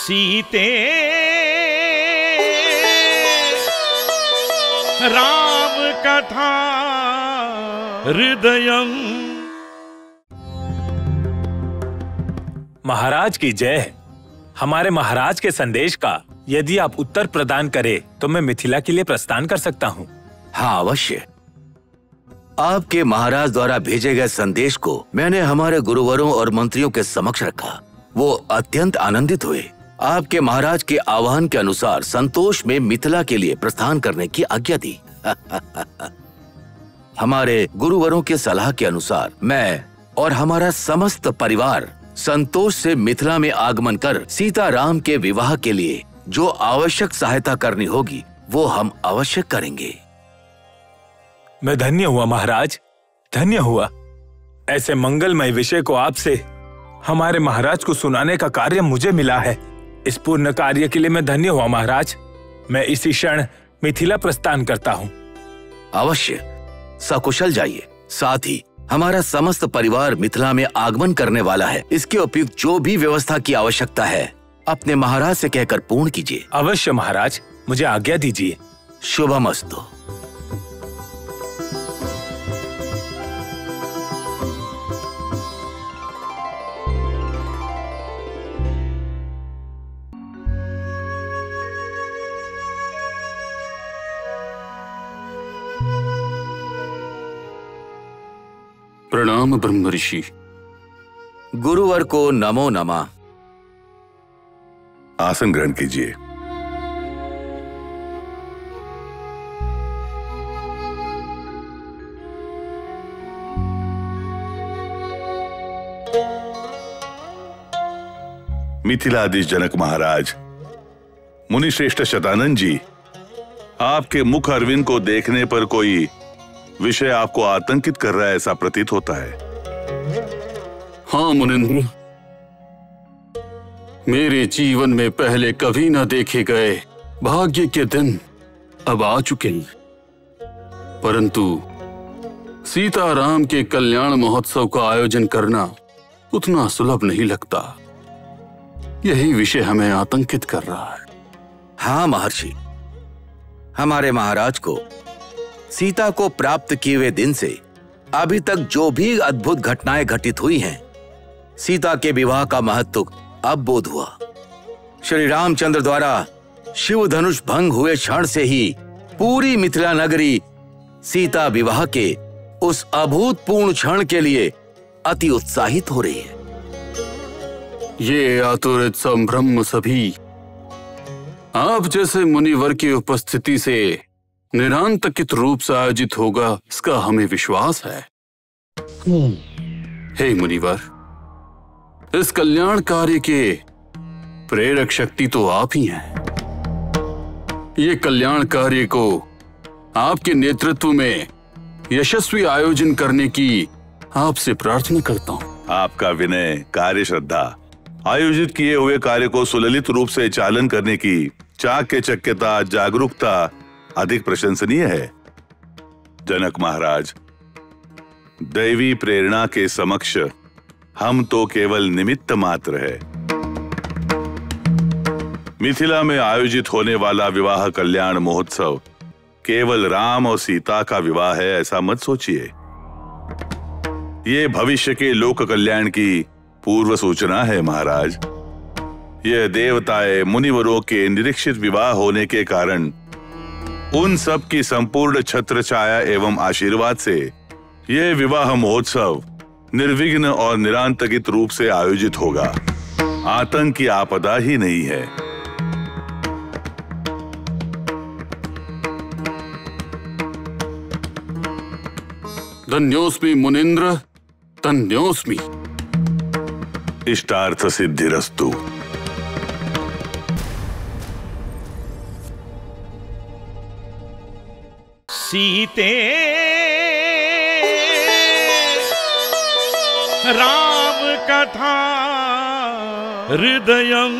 सीते राम कथा हृदयम। महाराज की जय। हमारे महाराज के संदेश का यदि आप उत्तर प्रदान करें तो मैं मिथिला के लिए प्रस्थान कर सकता हूँ। हाँ अवश्य। आपके महाराज द्वारा भेजे गए संदेश को मैंने हमारे गुरुवरों और मंत्रियों के समक्ष रखा। वो अत्यंत आनंदित हुए। आपके महाराज के आह्वान के अनुसार संतोष में मिथिला के लिए प्रस्थान करने की आज्ञा दी। हमारे गुरुवरों के सलाह के अनुसार मैं और हमारा समस्त परिवार संतोष से मिथिला में आगमन कर सीता राम के विवाह के लिए जो आवश्यक सहायता करनी होगी वो हम अवश्य करेंगे। मैं धन्य हुआ महाराज, धन्य हुआ। ऐसे मंगलमय विषय को आपसे हमारे महाराज को सुनाने का कार्य मुझे मिला है। इस पूर्ण कार्य के लिए मैं धन्य हुआ महाराज। मैं इसी क्षण मिथिला प्रस्थान करता हूँ। अवश्य सकुशल जाइए। साथ ही हमारा समस्त परिवार मिथिला में आगमन करने वाला है। इसके उपयुक्त जो भी व्यवस्था की आवश्यकता है अपने महाराज से कहकर पूर्ण कीजिए। अवश्य महाराज, मुझे आज्ञा दीजिए। शुभमस्तु। प्रणाम ब्रह्म ऋषि। गुरुवर को नमो नमः। आसन ग्रहण कीजिए। मिथिलाधीश जनक महाराज, मुनिश्रेष्ठ शतानंद जी, आपके मुख अरविंद को देखने पर कोई विषय आपको आतंकित कर रहा है ऐसा प्रतीत होता है। हाँ मुनिंद्र, मेरे जीवन में पहले कभी न देखे गए भाग्य के दिन अब आ चुके हैं, परंतु सीताराम के कल्याण महोत्सव का आयोजन करना उतना सुलभ नहीं लगता। यही विषय हमें आतंकित कर रहा है। हाँ महर्षि, हमारे महाराज को सीता को प्राप्त किए हुए दिन से अभी तक जो भी अद्भुत घटनाएं घटित हुई हैं, सीता के विवाह का महत्व अब बोध हुआ। श्री रामचंद्र द्वारा शिव धनुष भंग हुए क्षण से ही पूरी मिथिला नगरी सीता विवाह के उस अभूतपूर्व क्षण के लिए अति उत्साहित हो रही है। ये आतुरित संभ्रम सभी आप जैसे मुनिवर की उपस्थिति से निरांतकित रूप से आयोजित होगा, इसका हमें विश्वास है। हे मुनिवर, इस कल्याण कार्य के प्रेरक शक्ति तो आप ही हैं। ये कल्याण कार्य को आपके नेतृत्व में यशस्वी आयोजन करने की आपसे प्रार्थना करता हूँ। आपका विनय, कार्य श्रद्धा, आयोजित किए हुए कार्य को सुललित रूप से चालन करने की चाकचक्यता, जागरूकता अधिक प्रशंसनीय है। जनक महाराज, दैवी प्रेरणा के समक्ष हम तो केवल निमित्त मात्र है। मिथिला में आयोजित होने वाला विवाह कल्याण महोत्सव केवल राम और सीता का विवाह है ऐसा मत सोचिए। ये भविष्य के लोक कल्याण की पूर्व सूचना है महाराज। यह देवताएं मुनिवरों के निरीक्षित विवाह होने के कारण उन सब की संपूर्ण छत्र छाया एवं आशीर्वाद से यह विवाह महोत्सव निर्विघ्न और निरांतकित रूप से आयोजित होगा। आतंक की आपदा ही नहीं है। धन्योस्मि मुनिंद्र, धन्योस्मि। इष्टार्थ सिद्धिरस्तु। सीते राम कथा हृदयम।